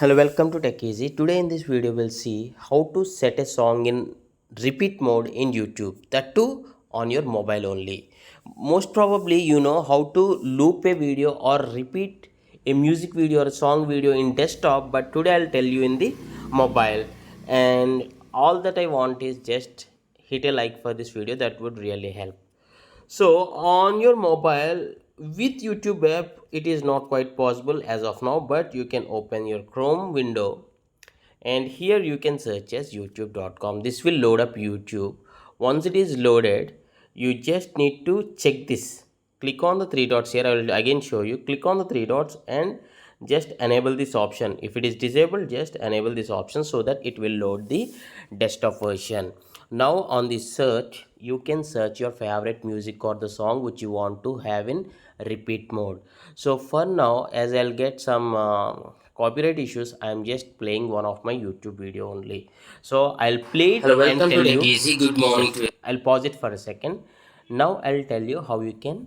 Hello, welcome to Tech Easy. Today in this video we'll see how to set a song in repeat mode in YouTube. That too on your mobile only. Most probably you know how to loop a video or repeat a music video or a song video in desktop, but today I'll tell you in the mobile. And all that I want is just hit a like for this video. That would really help. So on your mobile with YouTube app, it is not quite possible as of now, but you can open your Chrome window and here you can search as youtube.com. This will load up YouTube. Once it is loaded, you just need to check this. Click on the three dots here. I will again show you. Click on the three dots and just enable this option. If it is disabled, just enable this option so that it will load the desktop version. Now on the search, you can search your favorite music or the song which you want to have in repeat mode. So for now, as I'll get some copyright issues, I'm just playing one of my YouTube video only. So I'll play it. Hello, welcome and tell to you. Good morning to you. I'll pause it for a second. Now I'll tell you how you can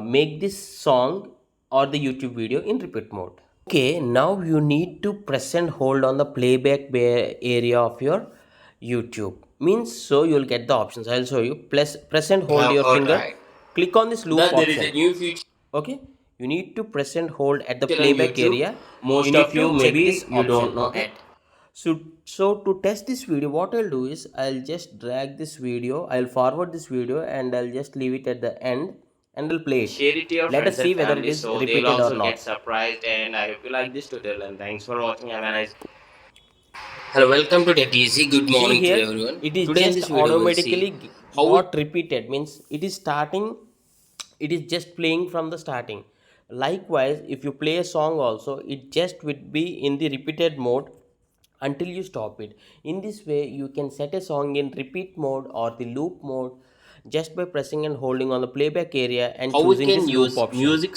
make this song or the YouTube video in repeat mode. Okay, now you need to press and hold on the playback area of your YouTube. Means so you'll get the options. I'll show you. Press and hold your finger. Right. Click on this loop option. There is a new feature. Okay, you need to press and hold at the playback area. Most of you maybe you don't know it. So to test this video, what I'll do is I'll just drag this video. I'll forward this video and I'll just leave it at the end and we'll play it. Share it to your friends. Let us see whether it is repeated or not. Get surprised, and I hope you like this tutorial. And thanks for watching. Have a nice. Hello, welcome to Tech Easy. Good morning to everyone. It is today just automatically got repeated. Means it is starting. It is just playing from the starting. Likewise, if you play a song also, it just would be in the repeated mode until you stop it. In this way, you can set a song in repeat mode or the loop mode just by pressing and holding on the playback area and choosing this loop option. Music.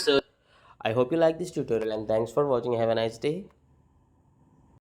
I hope you like this tutorial and thanks for watching. Have a nice day.